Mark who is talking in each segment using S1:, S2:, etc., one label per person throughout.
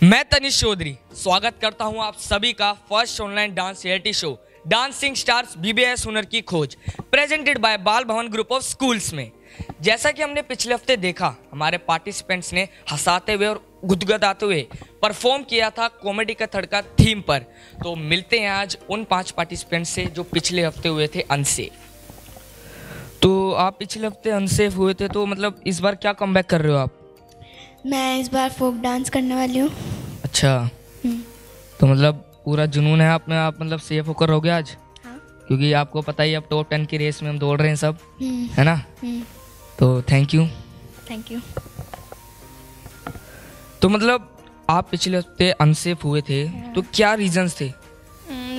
S1: मैं तनिष चौधरी स्वागत करता हूं आप सभी का first online dance reality show dancing stars BBS हुनर की खोज प्रेजेंटेड बाय बाल भवन ग्रुप ऑफ स्कूल्स में। जैसा कि हमने पिछले हफ्ते देखा, हमारे पार्टिसिपेंट्स ने हंसाते हुए और गुदगुदाते हुए परफॉर्म किया था कॉमेडी का तड़का थीम पर। तो मिलते हैं आज उन 5 पार्टिसिपेंट्स से जो पिछले हफ्ते हुए थे अनसेफ। तो आप पिछले हफ्ते अनसेफ हुए थे, तो मतलब इस बार क्या कमबैक कर रहे हो आप?
S2: मैं इस बार फोक डांस करने वाली हूँ।
S1: अच्छा, तो मतलब पूरा जुनून है आप में, आप मतलब सेफ होकर रहोगे आज?
S2: हाँ।
S1: क्योंकि आपको पता ही अब टॉप 10 की रेस में हम दौड़ रहे हैं सब, है ना? तो थैंक यू। तो मतलब आप पिछले हफ्ते अनसेफ हुए थे, तो क्या रीजंस थे?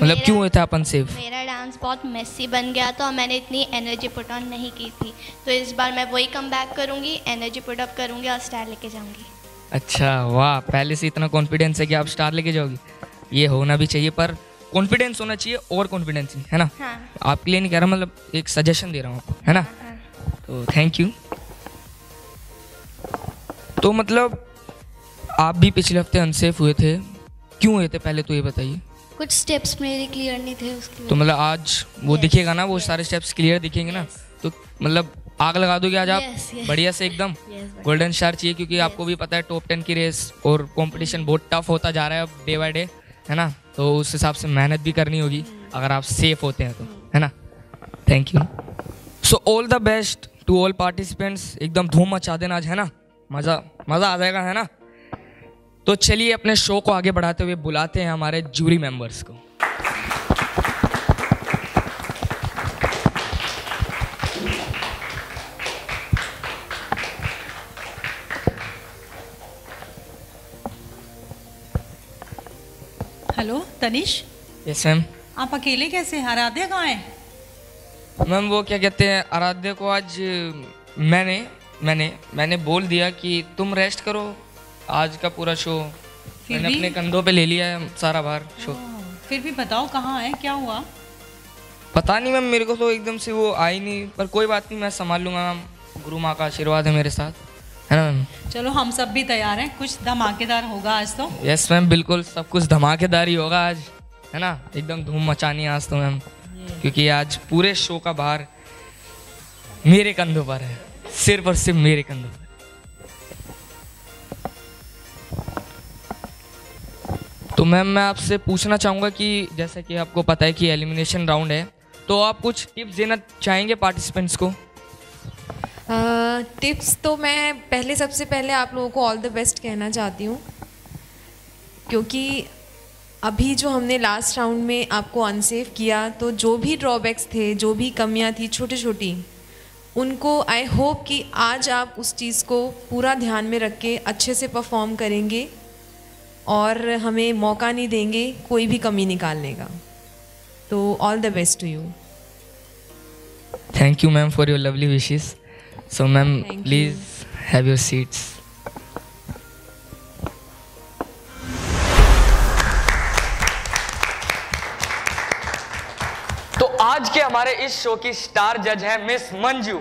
S1: मतलब क्यों हुए थे आप अनसेफ?
S2: मेरा डांस बहुत मेसी बन गया था और मैंने इतनी एनर्जी पुट ऑन नहीं की थी, तो इस बार मैं वही कम बैक करूँगी, एनर्जी पुट अप करूँगी और स्टार लेके जाऊँगी।
S1: अच्छा वाह, पहले से इतना कॉन्फिडेंस है कि आप स्टार लेके जाओगी। ये होना भी चाहिए, पर कॉन्फिडेंस होना चाहिए और कॉन्फिडेंस ही, है ना?
S2: हाँ।
S1: आपके लिए नहीं कह रहा, मतलब एक सजेशन दे रहा हूँ आपको, है ना?
S2: हाँ।
S1: तो थैंक यू। तो मतलब आप भी पिछले हफ्ते अनसेफ हुए थे, क्यों हुए थे पहले तो ये बताइए।
S2: कुछ स्टेप्स मेरे क्लियर नहीं थे उसके
S1: तो मतलब आज वो दिखेगा ना, वो सारे स्टेप्स क्लियर दिखेंगे ना, तो मतलब आग लगा दोगे आज आप? बढ़िया से एकदम गोल्डन स्टार चाहिए, क्योंकि आपको भी पता है टॉप 10 की रेस और कंपटीशन बहुत टफ होता जा रहा है अब डे बाय डे, है ना? तो उस हिसाब से मेहनत भी करनी होगी अगर आप सेफ होते हैं तो, है ना? Thank you. So all the best to all participants. एकदम धूम मचा देना आज, है ना? मज़ा आ जाएगा, है ना? तो चलिए अपने शो को आगे बढ़ाते हुए बुलाते हैं हमारे जूरी मेंबर्स को।
S3: हेलो तनिष।
S1: Yes ma'am.
S3: आप अकेले कैसे? आराध्या कहाँ है?
S1: मैम वो क्या कहते हैं, आराध्या को आज मैंने बोल दिया कि तुम रेस्ट करो, आज का पूरा शो मैंने अपने कंधों पे ले लिया है सारा भार शो।
S3: फिर भी बताओ कहाँ है, क्या हुआ?
S1: पता नहीं मैम, मेरे को तो एकदम से वो आई नहीं, पर कोई बात नहीं, मैं संभाल लूँगा मैम। गुरु माँ का आशीर्वाद है मेरे साथ, है ना मैम?
S3: चलो हम सब भी तैयार हैं, कुछ धमाकेदार होगा आज तो।
S1: यस मैम, बिल्कुल सब कुछ धमाकेदार ही होगा आज, है ना? एकदम धूम मचानी आज तो मैम, क्योंकि आज पूरे शो का भार मेरे कंधों पर है, सिर्फ और सिर्फ मेरे कंधों पर। तो मैम मैं आपसे पूछना चाहूँगा कि जैसा कि आपको पता है कि एलिमिनेशन राउंड है, तो आप कुछ टिप्स देना चाहेंगे पार्टिसिपेंट्स को?
S4: टिप्स तो मैं सबसे पहले आप लोगों को ऑल द बेस्ट कहना चाहती हूँ, क्योंकि अभी जो हमने लास्ट राउंड में आपको अनसेफ किया, तो जो भी ड्रॉबैक्स थे, जो भी कमियाँ थी छोटी छोटी, उनको आई होप कि आज आप उस चीज़ को पूरा ध्यान में रख के अच्छे से परफॉर्म करेंगे और हमें मौका नहीं देंगे कोई भी कमी निकालने का। तो all the best to you.
S1: Thank you ma'am for your lovely wishes. So ma'am please have your seats. तो आज के हमारे इस शो की स्टार जज है miss Manju.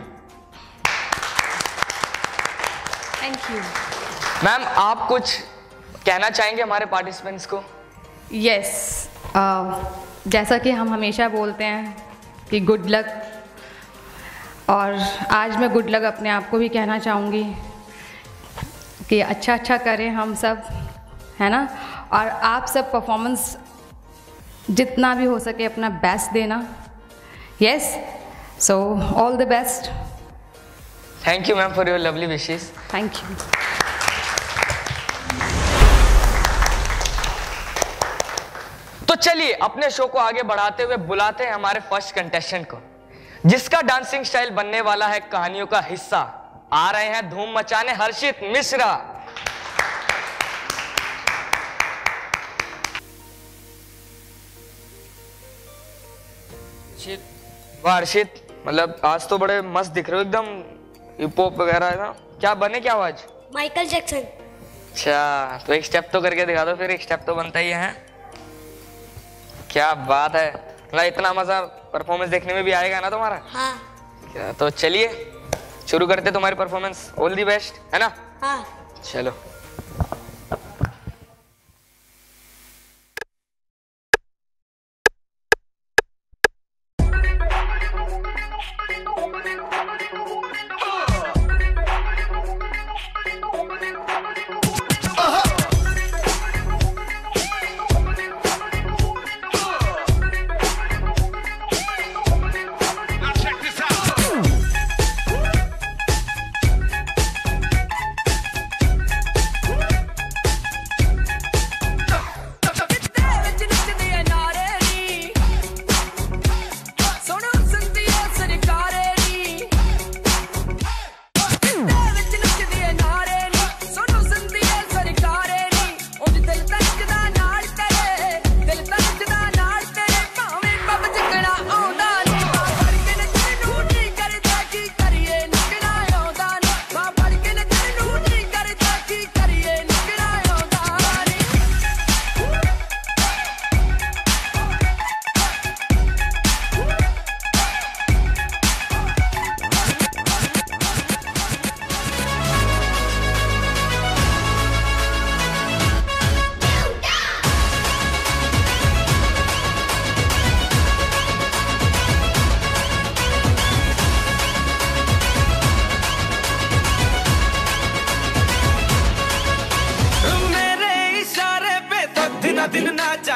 S5: Thank you
S1: ma'am, आप कुछ कहना चाहेंगे हमारे पार्टिसिपेंट्स को?
S5: यस, जैसा कि हम हमेशा बोलते हैं कि गुड लक, और आज मैं गुड लक अपने आप को भी कहना चाहूँगी कि अच्छा करें हम सब, है ना? और आप सब परफॉर्मेंस जितना भी हो सके अपना बेस्ट देना। Yes, so all the best.
S1: Thank you ma'am for your lovely wishes.
S5: Thank you.
S1: तो चलिए अपने शो को आगे बढ़ाते हुए बुलाते हैं हमारे फर्स्ट कंटेस्टेंट को, जिसका डांसिंग स्टाइल बनने वाला है कहानियों का हिस्सा। आ रहे हैं धूम मचाने हर्षित मिश्रा। वाह हर्षित, मतलब आज तो बड़े मस्त दिख रहे हो, एकदम हिप हॉप वगैरह है ना? क्या बने क्या आज?
S2: Michael Jackson.
S1: अच्छा, तो एक स्टेप तो करके दिखा दो, फिर एक स्टेप तो बनता ही है। क्या बात है, मतलब इतना मजा परफॉर्मेंस देखने में भी आएगा ना तुम्हारा?
S2: हाँ।
S1: क्या, तो चलिए शुरू करते तुम्हारी परफॉर्मेंस। ऑल दी बेस्ट, है ना?
S2: हाँ।
S1: चलो।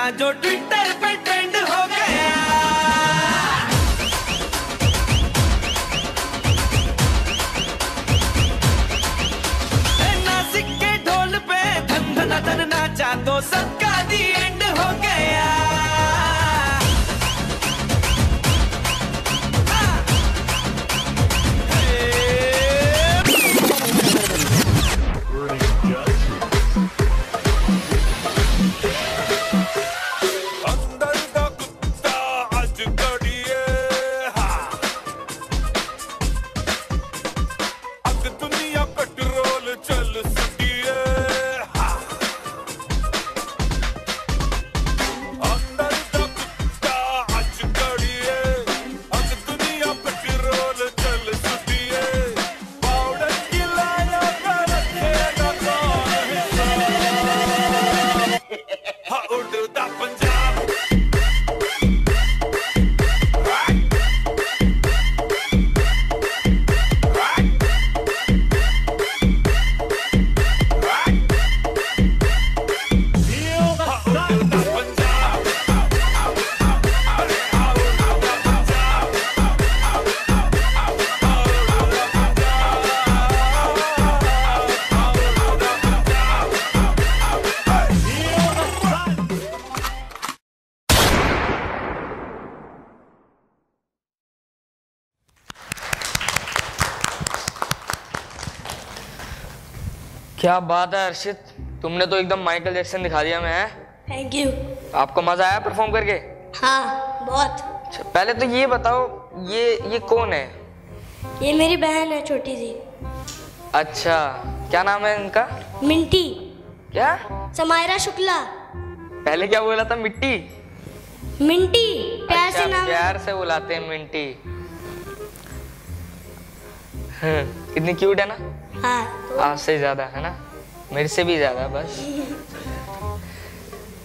S6: गाना जो ट्विटर पे ट्रेंड हो गया। नासिक के ढोल पे धन धन धन नाचा तो सबका दी एंड हो गया।
S1: क्या बात है हर्षित, तुमने तो एकदम माइकल जैक्सन दिखा दिया। मैं
S7: थैंक यू।
S1: आपको मजा आया परफॉर्म करके?
S7: हाँ बहुत।
S1: अच्छा, पहले तो ये बताओ ये कौन है?
S7: ये मेरी बहन है छोटी सी।
S1: अच्छा, क्या नाम है इनका?
S7: मिंटी।
S1: क्या?
S7: समायरा शुक्ला।
S1: पहले क्या बोला था? मिट्टी?
S7: मिंटी प्यार से नाम।
S1: प्यार से बुलाते हैं मिंटी। कितनी क्यूट है ना?
S7: हाँ तो।
S1: आपसे ज्यादा है ना? मेरे से भी ज्यादा बस।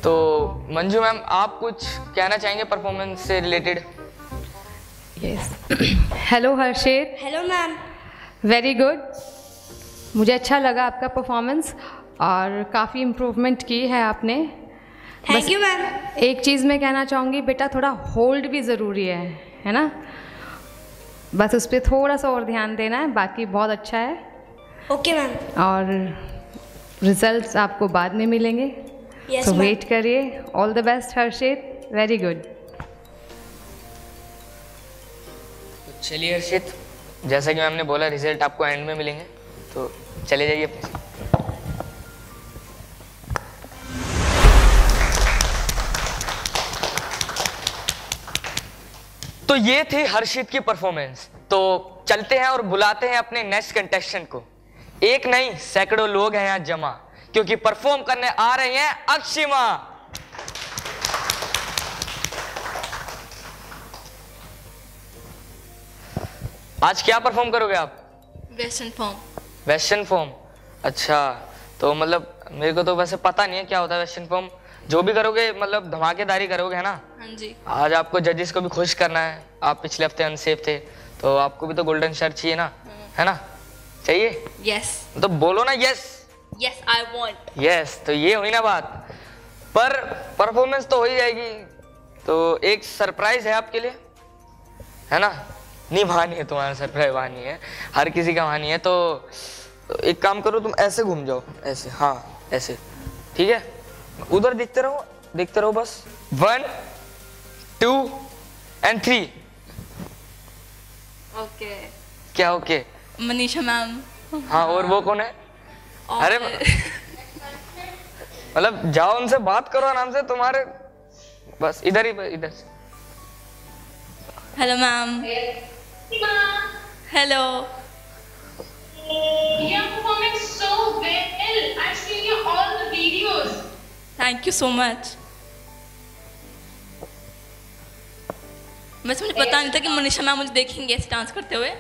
S1: तो मंजू मैम, आप कुछ कहना चाहेंगे परफॉर्मेंस से related?
S5: Yes. Hello Harshit.
S7: Hello ma'am.
S5: Very good. मुझे अच्छा लगा आपका परफॉर्मेंस और काफ़ी इम्प्रूवमेंट की है आपने।
S7: Thank you ma'am.
S5: एक चीज़ मैं कहना चाहूँगी, बेटा थोड़ा होल्ड भी ज़रूरी है ना? बस उस पर थोड़ा सा और ध्यान देना है, बाकी बहुत अच्छा है।
S7: Okay ma'am.
S5: और रिजल्ट्स आपको बाद में मिलेंगे, तो वेट करिए। All the best Harshit, very good.
S1: चलिए हर्षित, जैसा कि मैम ने बोला रिजल्ट आपको एंड में मिलेंगे, तो चले जाइए। तो ये थी हर्षित की परफॉर्मेंस। तो चलते हैं और बुलाते हैं अपने नेक्स्ट कंटेस्टेंट को। एक नहीं सैकड़ों लोग हैं यहाँ जमा, क्योंकि परफॉर्म करने आ रही हैं अक्षिमा। आज क्या परफॉर्म करोगे आप?
S8: Western form.
S1: Western form? अच्छा, तो मतलब मेरे को तो वैसे पता नहीं है क्या होता है वेस्टर्न फॉर्म। जो भी करोगे मतलब धमाकेदारी करोगे, है ना?
S8: हाँ जी।
S1: आज आपको जजेस को भी खुश करना है। आप पिछले हफ्ते अनसेफ थे, तो आपको भी तो गोल्डन शर्ट चाहिए ना, है ना? चाहिए?
S8: यस।
S1: तो बोलो ना yes.
S8: Yes I want.
S1: Yes, तो ये हुई ना बात। पर परफॉर्मेंस तो हो ही जाएगी, तो एक सरप्राइज है आपके लिए, है ना? नहीं वहां है तुम्हारा सरप्राइज, वहां है, हर किसी का वहां है। तो एक काम करो, तुम ऐसे घूम जाओ, ऐसे, हाँ ऐसे, ठीक है? उधर देखते रहो बस। 1 2 and 3।
S8: ओके।
S1: क्या ओके?
S8: मनीषा मैम।
S1: हाँ, और वो कौन है? अरे मतलब जाओ उनसे बात करो आराम से, तुम्हारे बस इधर से।
S8: Hello ma'am. Hello.
S9: You are performing so well. I've seen you all the videos.
S8: Thank you so much. मुझे पता नहीं था कि मनीषा मैम मुझे देखेंगे ऐसे डांस करते हुए।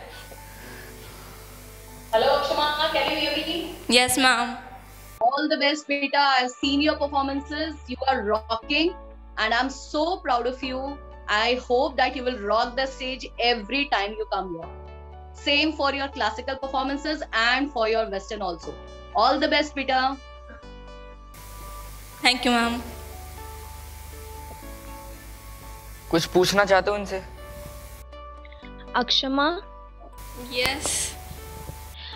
S9: Hello, Akshima. Can you hear me?
S8: Yes ma'am.
S10: All the best, beta. I've seen your performances. You are rocking, and I'm so proud of you. I hope that you will rock the stage every time you come here. Same for your classical performances and for your western also. All the best, beta.
S8: Thank you ma'am.
S1: कुछ पूछना चाहते हो इनसे?
S11: Akshama,
S8: Yes.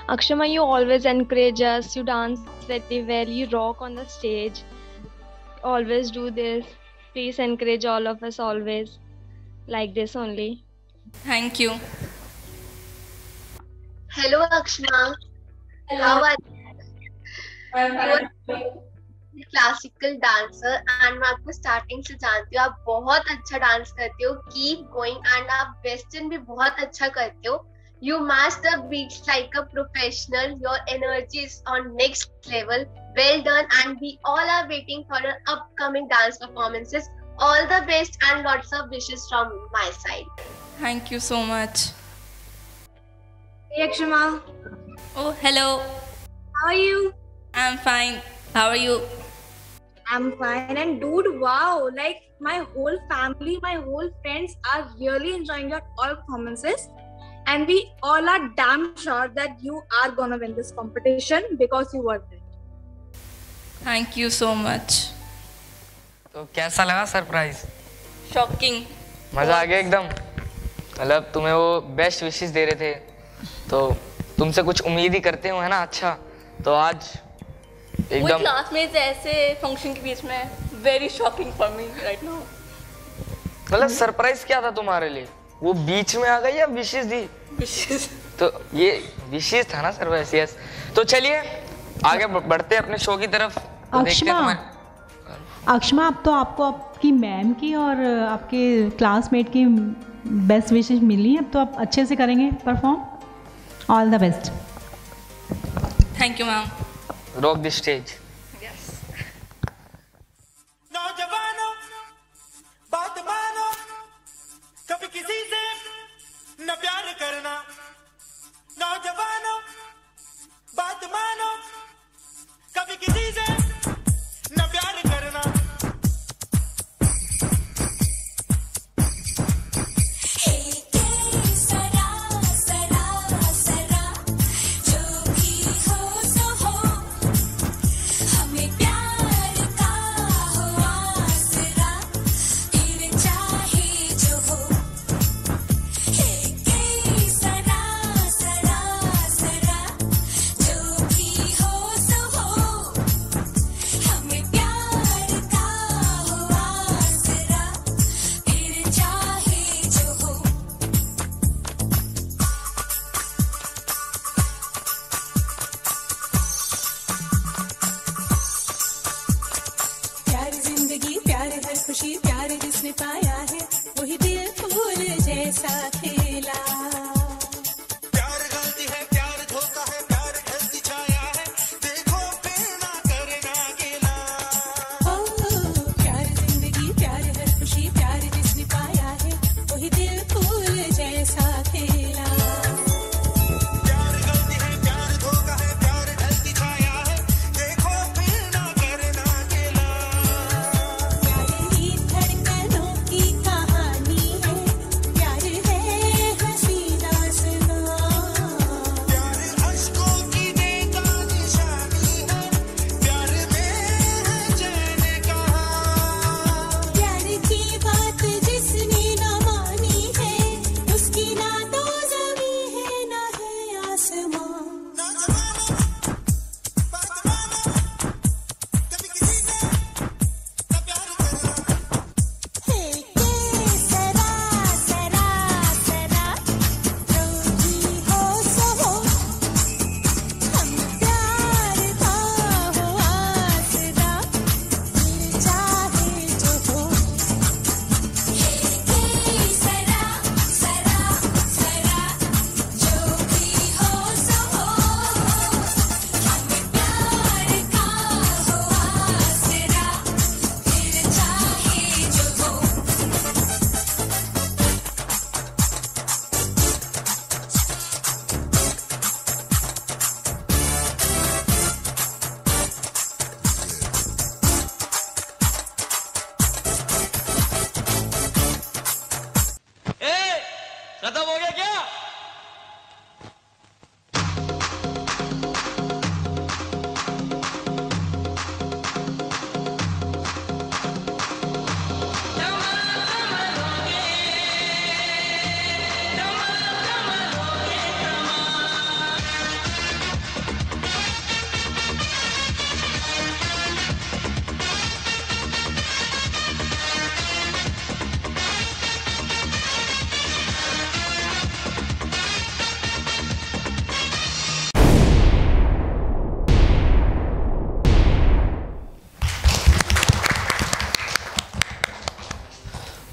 S11: Akshama, you always encourage us. You dance very well. You rock on the stage. Always do this. Please encourage all of us always like this only.
S8: Thank you.
S12: Hello, Akshma. How are you? You are a classical dancer and मैं आपको starting से जानती हूँ. आप बहुत अच्छा dance करते हो. Keep going and आप वेस्टर्न भी बहुत अच्छा करते हो. You master the beats like a professional. Your energy is on next level. Well done, and we all are waiting for your upcoming dance performances. All the best and lots of wishes from my side.
S8: Thank you so much.
S7: Hey, Akshama.
S8: Oh, hello.
S7: How are you?
S8: I'm fine. How are you?
S7: I'm fine. And dude, wow, like my whole family, my whole friends are really enjoying your all performances. And we all are damn sure that you are gonna win this competition because you worked it.
S8: Thank you so much.
S1: तो कैसा लगा surprise?
S8: Shocking.
S1: मजा आ गया एकदम. मतलब तुम्हें वो best wishes दे रहे थे, तो तुमसे कुछ उम्मीद ही करते हो, है ना? अच्छा, तो आज एकदम
S8: क्लासमेट्स ऐसे फंक्शन के बीच में very shocking for me right now.
S1: मतलब सरप्राइज क्या था तुम्हारे लिए? वो बीच में आ गई या विशेस दी?
S8: विशेस.
S1: तो ये विशेस था ना सरप्राइज. यस. तो चलिए आगे बढ़ते हैं अपने शो की तरफ.
S13: अक्षमा, अब तो आपको आपकी मैम की और आपके क्लासमेट की बेस्ट विशेस मिली. अब तो आप अच्छे से करेंगे perform. All the best.
S8: Thank you ma'am.
S1: Rock the stage.
S8: Yes.
S6: नौजवानों बात मानो, कभी किसी से न प्यार करना. नौजवानों बात मानो, कभी किसी से न प्यार करना.
S14: सरा सरा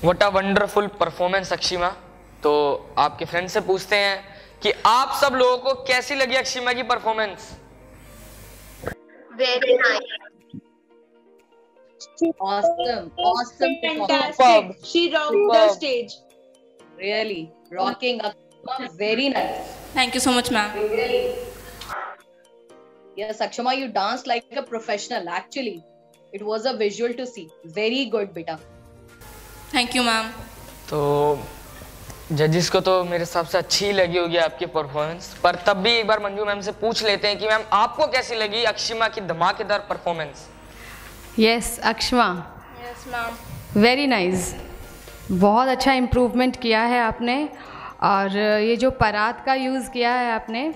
S1: व्हाट अ वंडरफुल परफॉर्मेंस अक्षिमा। तो आपके फ्रेंड से पूछते हैं कि आप सब लोगों को कैसी लगी अक्षिमा की performance?
S12: Very nice.
S10: Awesome, awesome,
S7: Fantastic. She rocked the stage.
S10: Really rocking. Very nice.
S8: Thank you so much, ma'am.
S10: Really. Yes, Akshama, you danced like a professional. Actually, it was a visual to see. Very good, beta.
S8: Thank you, ma'am.
S1: तो जजिस को तो मेरे हिसाब से अच्छी लगी होगी आपकी परफॉर्मेंस, पर तब भी एक बार मंजू मैम से पूछ लेते हैं कि मैम आपको कैसी लगी अक्षिमा की धमाकेदार performance?
S5: Yes Akshama,
S8: Yes, ma'am.
S5: Very nice, बहुत अच्छा इम्प्रूवमेंट किया है आपने। और ये जो परात का यूज़ किया है आपने,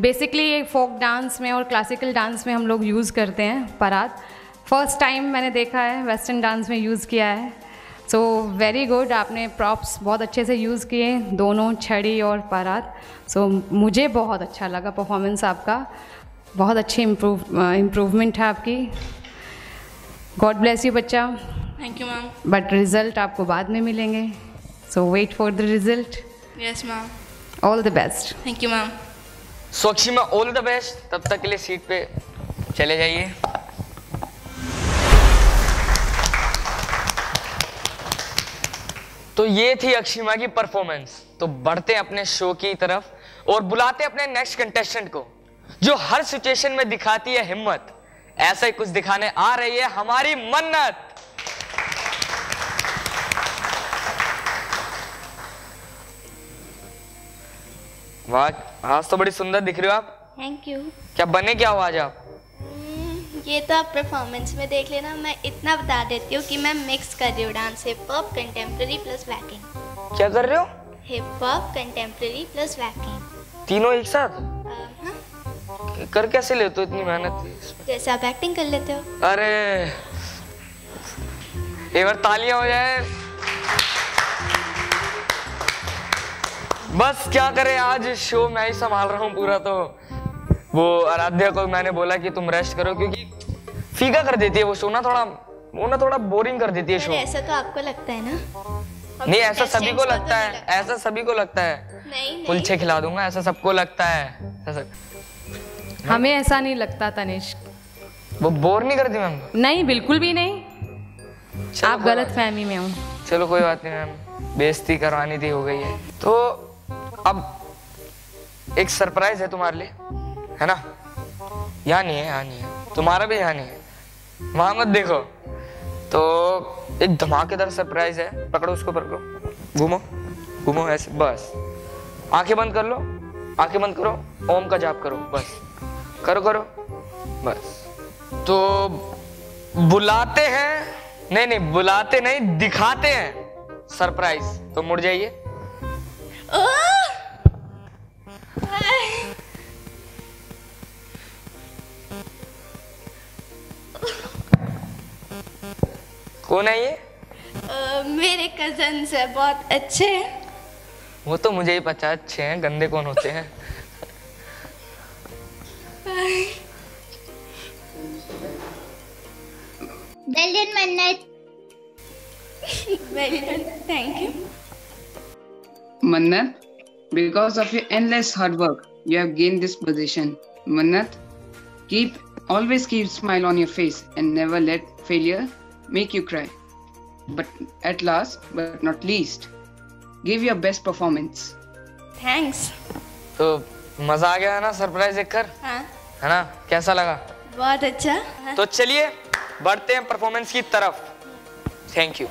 S5: बेसिकली ये फोक डांस में और क्लासिकल डांस में हम लोग यूज़ करते हैं परात। फर्स्ट टाइम मैंने देखा है वेस्टर्न डांस में यूज़ किया है। सो वेरी गुड, आपने प्रॉप्स बहुत अच्छे से यूज़ किए, दोनों छड़ी और परात। सो मुझे बहुत अच्छा लगा परफॉर्मेंस आपका, बहुत अच्छी इम्प्रूवमेंट है आपकी। गॉड ब्लेस यू बच्चा।
S8: Thank you, ma'am.
S5: But result आपको बाद में मिलेंगे, so wait for the result.
S8: Yes, ma'am.
S5: All the best.
S8: Thank you, ma'am.
S1: So Akshima all the best, तब तक के लिए सीट पे चले जाइए। तो ये थी अक्षिमा की परफॉर्मेंस। तो बढ़ते हैं अपने शो की तरफ और बुलाते हैं अपने नेक्स्ट कंटेस्टेंट को, जो हर सिचुएशन में दिखाती है हिम्मत। ऐसा ही कुछ दिखाने आ रही है हमारी मन्नत। वाह, आज तो बड़ी सुंदर दिख रही हो आप।
S2: Thank you.
S1: क्या बने क्या हो आज आप?
S2: ये तो आप परफॉर्मेंस में देख लेना। मैं इतना बता देती हूँ कि मैं मिक्स कर रही हूँ dance, hip hop, contemporary plus waacking.
S1: क्या कर रहे हो?
S2: Hip hop, contemporary plus waacking.
S1: तीनों एक साथ? कर कैसे लेते हो इतनी मेहनत?
S2: जैसे आप एक्टिंग कर लेते हो।
S1: अरे एक बार तालियां हो जाए। बस क्या करें, आज शो मैं ही संभाल रहा हूँ पूरा। तो वो आराध्या को मैंने बोला कि तुम रेस्ट करो, क्योंकि फीका कर देती है वो शो ना, थोड़ा बोरिंग कर देती है शो।
S2: ऐसा तो आपको लगता है ना?
S1: नहीं, ऐसा सभी को लगता है, ऐसा सभी को लगता है।
S2: नहीं,
S1: कुलचे खिला दूंगा, ऐसा सबको लगता है।
S5: हमें ऐसा नहीं लगता तनिष्क।
S1: वो बोर नहीं करती मैम?
S5: नहीं, बिल्कुल भी नहीं। आप गलत फहमी में हो।
S1: चलो कोई बात नहीं मैम, बेइज्जती करवानी थी, हो गई है। तो अब एक सरप्राइज है तुम्हारे लिए, है ना? यहाँ नहीं है, यहाँ नहीं है, तुम्हारा भी यहाँ नहीं है, वहां मत देखो। तो एक धमाकेदार सरप्राइज है, पकड़ो उसको, पकड़ो, घूमो घूमो ऐसे, बस आंखें बंद कर लो, आंखें बंद करो, ओम का जाप करो, बस करो करो बस। तो बुलाते हैं, नहीं बुलाते नहीं, दिखाते हैं सरप्राइज। तो मुड़ जाइए। कौन है ये?
S2: मेरे कजन्स है, बहुत अच्छे हैं।
S1: वो तो मुझे ही पता, अच्छे हैं, गंदे कौन होते हैं।
S14: Well done, Mannat.
S2: Well done, thank you.
S15: Mannat, because of your endless hard work, you have gained this position. Mannat, always keep smile on your face and never let failure make you cry. But at last, but not least, give your best performance.
S2: Thanks.
S1: तो मजा आ गया ना surprise देखकर?
S2: हाँ।
S1: है ना? कैसा लगा?
S2: बहुत अच्छा।
S1: तो चलिए बढ़ते हैं परफॉर्मेंस की तरफ। Thank you.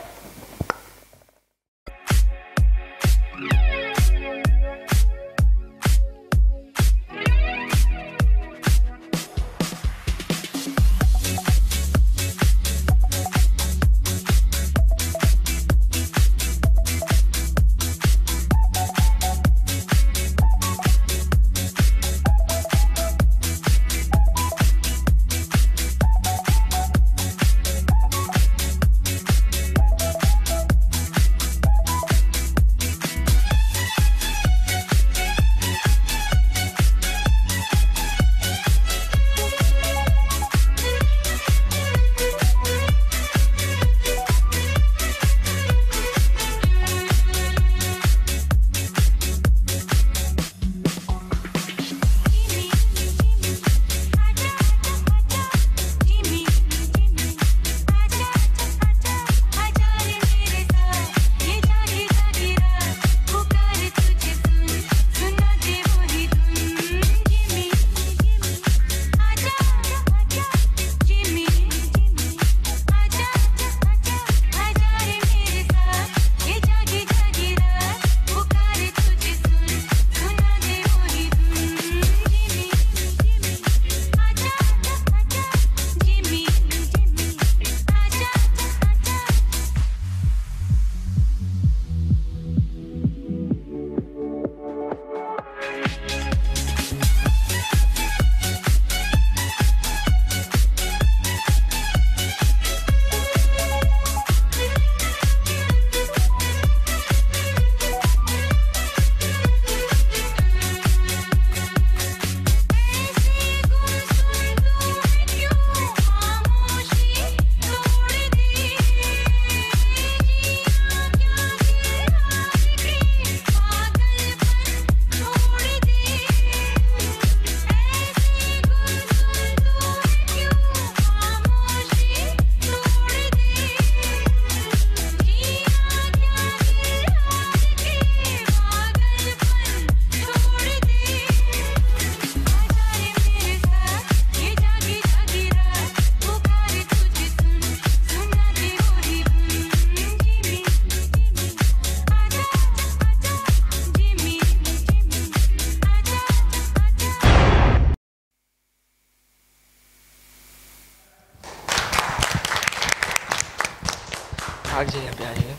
S1: भाग जाइए, अभी आ जाइए।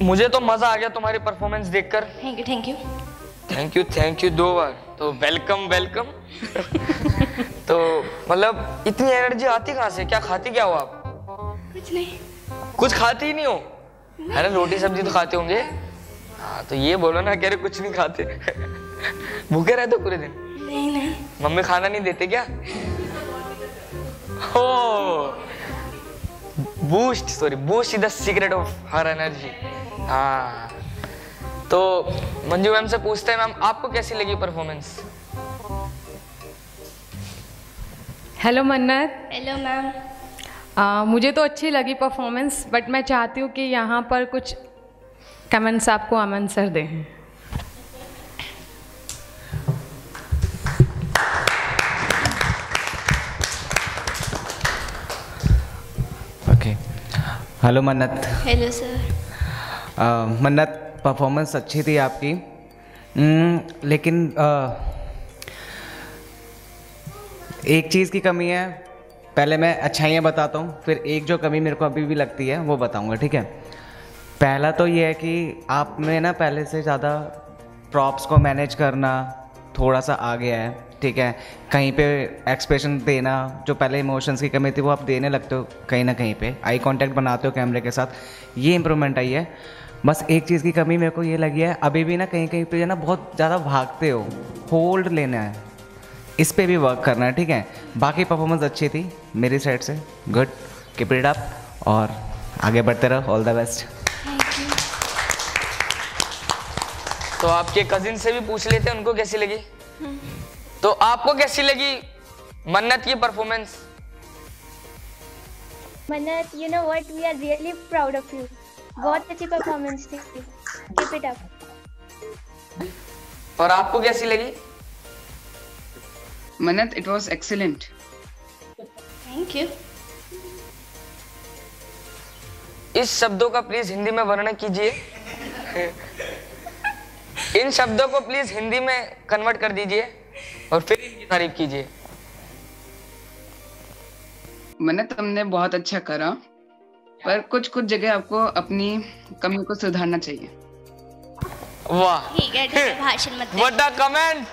S1: मुझे तो मजा आ गया तुम्हारी परफॉर्मेंस देखकर।
S2: Thank you thank you
S1: thank you 2 बार तो वेलकम वेलकम। तो मतलब इतनी एनर्जी आती कहाँ से? क्या खाती क्या हो आप?
S2: कुछ नहीं।
S1: कुछ खाती ही नहीं हो? अरे रोटी सब्जी तो खाते होंगे। हाँ तो ये बोलो ना, कह रहे कुछ नहीं खाते। भूखे रहते पूरे दिन?
S2: नहीं।
S1: मम्मी खाना नहीं देते क्या? हो boost is the secret of her energy. हाँ तो मंजू मैम से पूछते हैं, मैम आपको कैसी लगी परफॉर्मेंस?
S5: हेलो मन्नत।
S2: Hello ma'am.
S5: मुझे तो अच्छी लगी परफॉर्मेंस, बट मैं चाहती हूँ कि यहाँ पर कुछ कमेंट्स आपको अमन सर दें।
S16: ओके। हेलो मन्नत।
S2: Hello sir.
S16: मन्नत परफॉर्मेंस अच्छी थी आपकी, लेकिन एक चीज़ की कमी है। पहले मैं अच्छाइयाँ बताता हूँ, फिर एक जो कमी मेरे को अभी भी लगती है वो बताऊँगा, ठीक है? पहला तो ये है कि आप में ना पहले से ज़्यादा प्रॉप्स को मैनेज करना थोड़ा सा आ गया है, ठीक है? कहीं पे एक्सप्रेशन देना, जो पहले इमोशंस की कमी थी वो आप देने लगते हो कहीं ना कहीं पे, आई कांटेक्ट बनाते हो कैमरे के साथ, ये इम्प्रूवमेंट आई है। बस एक चीज़ की कमी मेरे को ये लगी है, अभी भी ना कहीं कहीं पे ना बहुत ज़्यादा भागते हो, होल्ड लेना है, इस पे भी वर्क करना है, ठीक है? बाकी परफॉर्मेंस अच्छी थी मेरी साइड से, गुड, कीप इट अप और आगे बढ़ते रहो, ऑल द बेस्ट।
S1: तो आपके कजिन से भी पूछ लेते हैं उनको कैसी लगी। तो आपको कैसी लगी मन्नत की परफॉर्मेंस?
S14: मन्नत, you know what, we are really proud of you. बहुत अच्छी परफॉर्मेंस थी, कीप इट अप।
S1: और आपको कैसी लगी?
S15: मन्नत, it was excellent.
S2: Thank you.
S1: इस शब्दों का प्लीज हिंदी में वर्णन कीजिए। इन शब्दों को प्लीज हिंदी में कन्वर्ट कर दीजिए और फिर इनकी तारीफ कीजिए।
S15: मन्नत, हमने बहुत अच्छा करा, पर कुछ कुछ जगह आपको अपनी कमी को सुधारना चाहिए।
S1: वाह,
S2: ठीक है, भाषण मत दे।
S1: What a comment.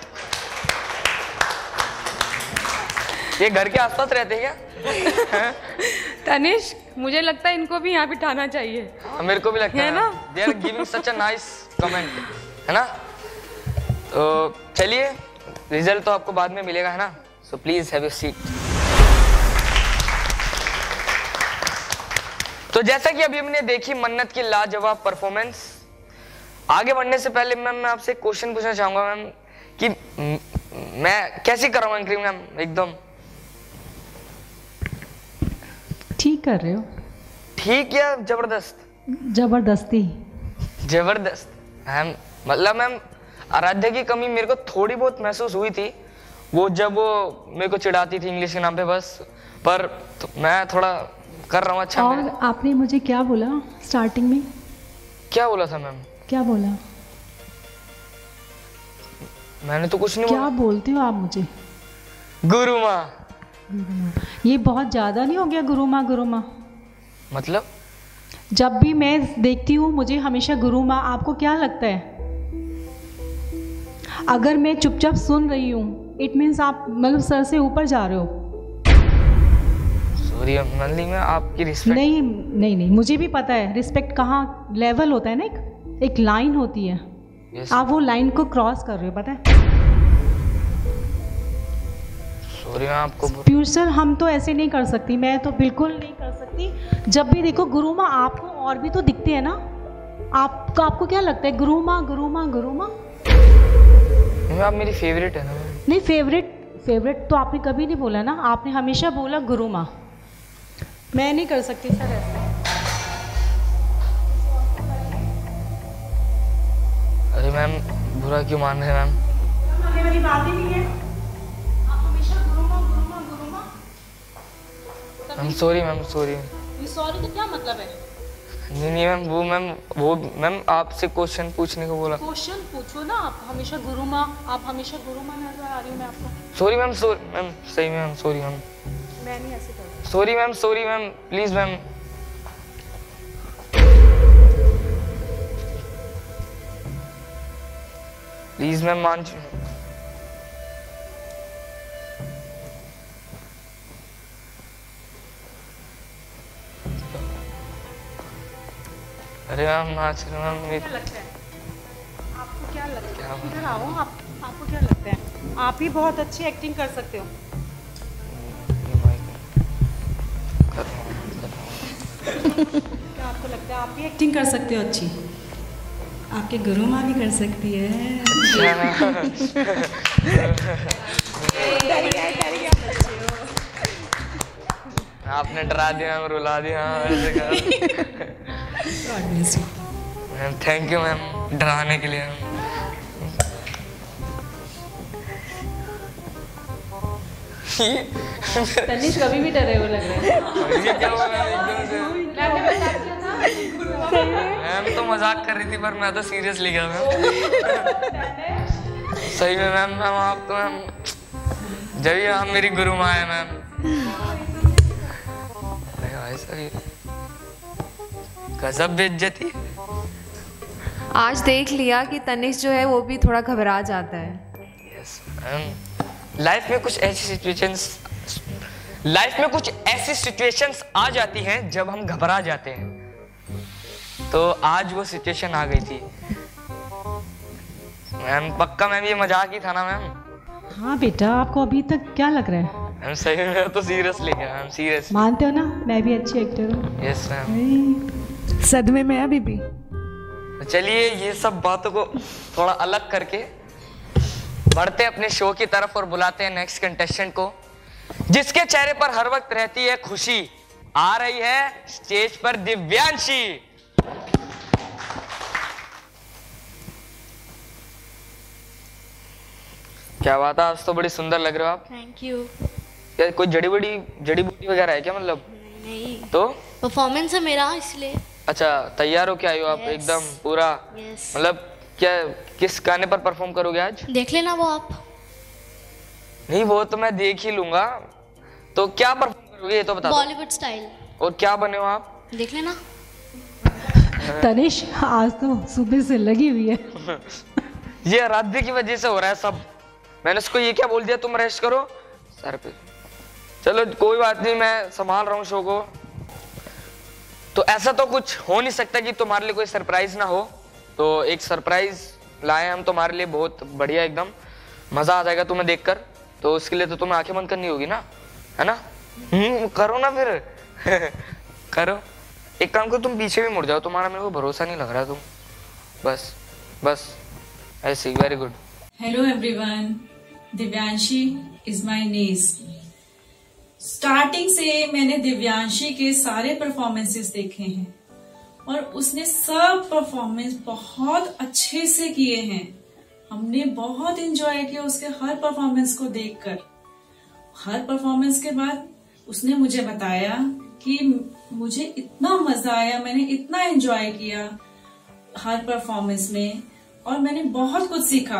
S1: ये घर के आसपास रहते हैं क्या?
S5: तनिष्क, मुझे लगता है इनको भी यहाँ बिठाना चाहिए।
S1: मेरे को भी लगता है
S5: ना?
S1: They are giving such a nice comment, है ना? तो चलिए, रिजल्ट तो आपको बाद में मिलेगा, है ना? So please have your seat. तो जैसा कि अभी हमने देखी मन्नत की लाजवाब परफॉर्मेंस, आगे बढ़ने से पहले मैं आपसे क्वेश्चन पूछना चाहूंगा मैम कि मैं कैसी कर रहा हूँ एंकरिंग मैम? एकदम
S13: ठीक कर रहे हो।
S1: ठीक या जबरदस्त?
S13: जबरदस्ती।
S1: जबरदस्त मैम। मतलब मैम आराध्या की कमी मेरे को थोड़ी बहुत महसूस हुई थी, वो जब वो मेरे को चिढ़ाती थी इंग्लिश के नाम पे बस, पर तो मैं थोड़ा कर रहा हूँ अच्छा।
S13: और आपने मुझे क्या बोला स्टार्टिंग में?
S1: क्या बोला था मैम?
S13: क्या बोला?
S1: मैंने तो कुछ नहीं
S13: क्या
S1: बोला।
S13: बोलते हो आप मुझे?
S1: गुरु माँ।
S13: ये बहुत ज़्यादा नहीं हो गया गुरु माँ? गुरु माँ
S1: मतलब
S13: जब भी मैं देखती हूँ मुझे हमेशा गुरु माँ, आपको क्या लगता है? अगर मैं चुपचाप सुन रही हूँ इट मीन्स आप मतलब सर से ऊपर जा रहे हो।
S1: सॉरी मंथली में आपकी रिस्पेक्ट
S13: नहीं, मुझे भी पता है रिस्पेक्ट कहाँ लेवल होता है ना, एक लाइन होती है।
S1: yes.
S13: आप वो लाइन को क्रॉस कर रहे हो, पता है?
S1: सॉरी मैं आपको
S13: प्यूर सर, हम तो ऐसे नहीं कर सकती, मैं तो बिल्कुल नहीं कर सकती। जब भी देखो गुरु माँ, आपको और भी तो दिखते हैं ना, आपको क्या लगता है गुरु माँ गुरु माँ गुरु माँ?
S1: आप मेरी फेवरेट है ना।
S13: नहीं, फेवरेट तो आपने कभी नहीं बोला ना, आपने हमेशा बोला गुरु माँ। मैं नहीं कर सकती सर ऐसे।
S1: अरे मैम बुरा क्यों मान रहे हैं मैम?
S13: आगे वाली बात ही नहीं है, आप हमेशा गुरु माँ गुरु माँ गुरु माँ।
S1: Ma'am sorry ma'am, sorry.
S13: ये सॉरी तो क्या मतलब है?
S1: नहीं मैम आपसे क्वेश्चन पूछने को बोला।
S13: क्वेश्चन पूछो ना, आप हमेशा गुरु माँ नजर आ रही हूँ मैं आपको।
S1: सॉरी मैम, सही मैम, सॉरी मैम।
S13: मैं नहीं ऐसे करती।
S1: Sorry ma'am, please ma'am. Please ma'am मान। अरे मैम नाच रहे मैम।
S3: क्या लगता है आपको? क्या लगता है? इधर आओ। आपको क्या लगता है? आप ही बहुत अच्छी एक्टिंग कर सकते हो। क्या आपको लगता है आप भी एक्टिंग कर सकते हो अच्छी? आपके गुरु माँ भी कर सकती है।
S1: आपने डरा दिया, रुला दिया ऐसे कर। मैम थैंक यू मैम डराने के लिए।
S3: तनिष कभी भी डरे हुए लग रहे हैं।
S1: ये क्या हुआ मैम एकदम से? मैम तो मजाक कर रही थी पर मैं तो सीरियसली गया मैम। सही में मैम आप तो मैम जब आप मेरी गुरु माँ है मैम। गजब बेइज्जती।
S4: आज देख लिया कि तनिष जो है वो भी थोड़ा घबरा जाता है।
S1: यस मैम, लाइफ में कुछ ऐसी सिचुएशंस आ जाती हैं जब हम घबरा जाते हैं। तो आज वो सिचुएशन आ गई थी मैम। पक्का मैम ये मजाक ही था ना मैम?
S13: हाँ बेटा, आपको अभी तक क्या लग रहा है?
S1: मैम सही में तो सीरियसली क्या मैम, सीरियस
S13: मानते हो ना मैं भी अच्छी एक्टर हूँ?
S1: Yes ma'am.
S13: सदमे में अभी भी।
S1: चलिए ये सब बातों को थोड़ा अलग करके बढ़ते अपने शो की तरफ और बुलाते हैं नेक्स्ट कंटेस्टेंट को, जिसके चेहरे पर हर वक्त रहती है खुशी। आ रही है स्टेज पर दिव्यांशी। क्या बात है, आज तो बड़ी सुंदर लग रहे हो आप।
S17: Thank you.
S1: क्या कोई जड़ी बूटी वगैरह है क्या? मतलब
S17: नहीं
S1: तो
S17: परफॉर्मेंस है मेरा इसलिए।
S1: अच्छा तैयार हो क्या आयु आप? एकदम पूरा मतलब क्या किस गाने पर परफॉर्म करोगे आज?
S17: देख लेना वो आप।
S1: नहीं वो तो मैं देख ही लूंगा। तो क्या परफॉर्म करोगे ये तो बता दो।
S17: बॉलीवुड स्टाइल।
S1: और क्या बने हो आप?
S17: देख लेना।
S13: तनिष आज तो सुबह से लगी हुई है।
S1: ये आराध्य की वजह से हो रहा है सब। मैंने उसको ये क्या बोल दिया तुम रेस्ट करो सर पे। चलो कोई बात नहीं, मैं संभाल रहा हूँ शो को। तो ऐसा तो कुछ हो नहीं सकता कि तुम्हारे लिए कोई सरप्राइज ना हो। तो एक सरप्राइज लाए हम तुम्हारे लिए, बहुत बढ़िया, एकदम मजा आ जाएगा तुम्हें देखकर। तो उसके लिए तो तुम्हें आंखें बंद करनी होगी ना, है ना? करो ना फिर। करो। एक काम करो, तुम पीछे भी मुड़ जाओ, तुम्हारा मेरे को भरोसा नहीं लग रहा। तुम बस ऐसे। Very good.
S18: Hello everyone, Divyanshi is my niece. Starting से मैंने दिव्यांशी के सारे परफॉर्मेंसेस देखे हैं और उसने सब परफॉर्मेंस बहुत अच्छे से किए हैं। हमने बहुत एंजॉय किया उसके हर परफॉर्मेंस को देखकर। हर परफॉर्मेंस के बाद उसने मुझे बताया कि मुझे इतना मजा आया, मैंने इतना एंजॉय किया हर परफॉर्मेंस में और मैंने बहुत कुछ सीखा।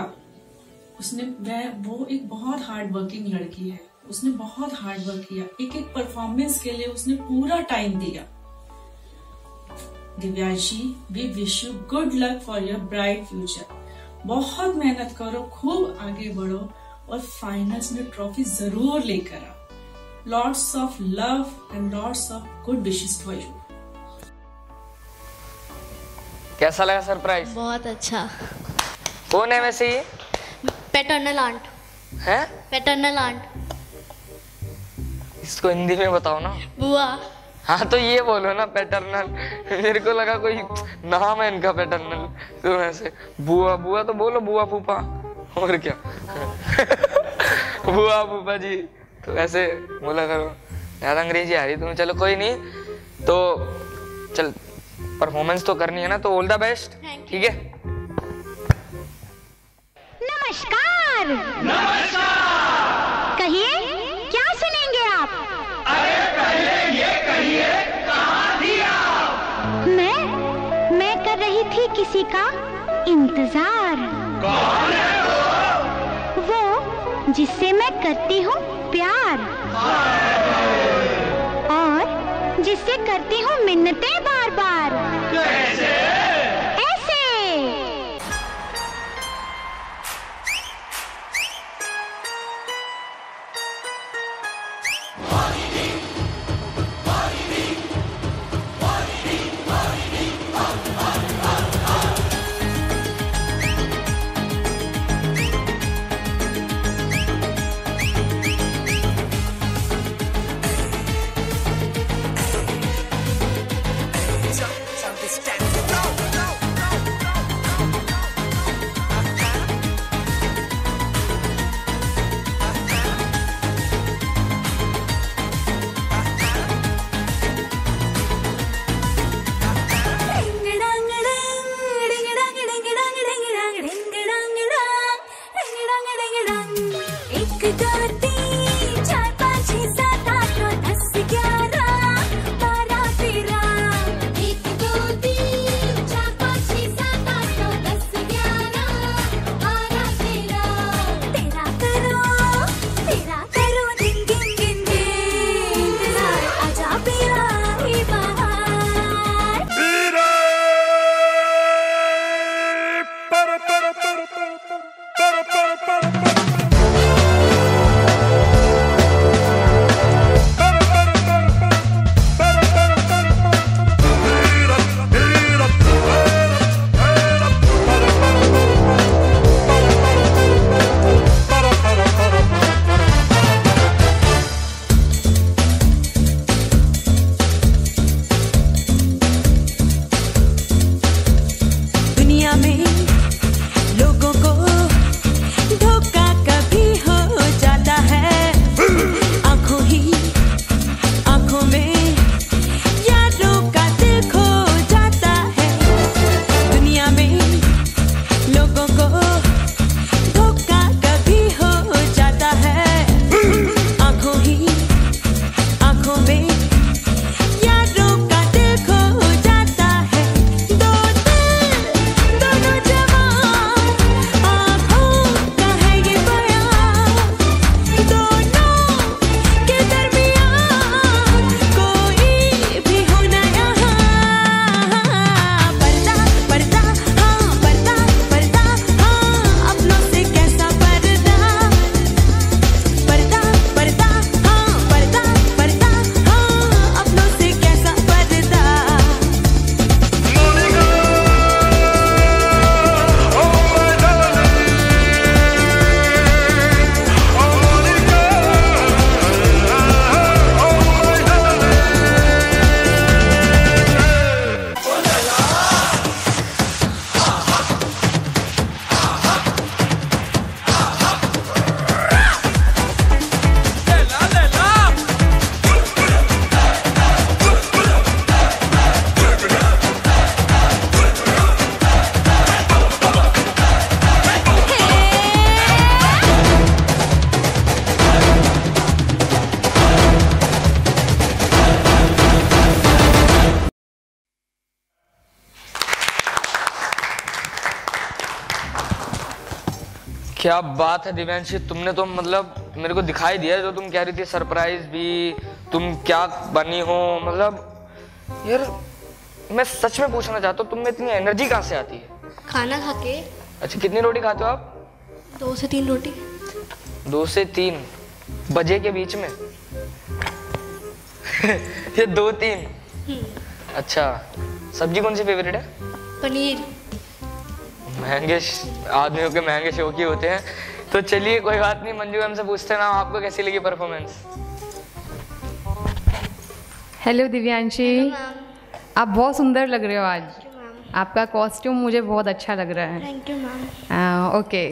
S18: वो एक बहुत हार्ड वर्किंग लड़की है। उसने बहुत हार्ड वर्क किया, एक एक परफॉर्मेंस के लिए उसने पूरा टाइम दिया। Divyanshi, we wish you good luck for your bright future. बहुत मेहनत करो, खूब आगे बढ़ो और फाइनल्स में ट्रॉफी जरूर लेकर आओ। Lots of love and lots of good wishes for you.
S1: कैसा लगा सरप्राइज?
S17: बहुत अच्छा।
S1: कौन है वैसे ये?
S17: पैटर्नल आंट
S1: है।
S17: Paternal aunt.
S1: इसको हिंदी में बताओ ना।
S17: बुआ।
S1: हाँ तो ये बोलो ना पैटर्नल। मेरे को लगा कोई नाम है इनका पैटर्नल। तो ऐसे बुआ तो बोलो, बुआ फूफा और क्या। बुआ फूफा जी तो ऐसे बोला करो। यार अंग्रेजी आ रही तुम्हें। चलो कोई नहीं, तो चल परफॉर्मेंस तो करनी है ना, तो ऑल द बेस्ट। ठीक है।
S19: नमस्कार। कहिए क्या सुनेंगे आप?
S6: अरे पहले ये कहिए कहाँ थी आप?
S19: मैं कर रही थी किसी का इंतजार।
S6: कौन है
S19: वो जिससे मैं करती हूँ प्यार और जिससे करती हूँ मिन्नतें बार बार।
S6: कैसे?
S19: ऐसे।
S1: क्या बात है दिव्यांशी, तुमने तो मतलब मेरे को दिखाई दिया जो तुम कह रही थी, सरप्राइज भी, तुम क्या बनी हो। मतलब यार मैं सच में पूछना चाहता हूँ, तुम में इतनी एनर्जी कहाँ से आती है?
S17: खाना खा के।
S1: अच्छा, कितनी रोटी खाते हो आप?
S17: 2 से 3 रोटी।
S1: 2 से 3 बजे के बीच में? ये 2-3। अच्छा, सब्जी कौन सी फेवरेट है?
S17: पनीर।
S1: महंगे आदमियों के महंगे शौक ही होते हैं। तो चलिए कोई बात नहीं, मंजू हमसे पूछते हैं ना, आपको कैसी लगी परफॉर्मेंस?
S5: हेलो दिव्यांशी, आप बहुत सुंदर लग रहे हो आज। आपका कॉस्ट्यूम मुझे बहुत अच्छा लग रहा है।
S17: Thank you ma'am.
S5: Okay,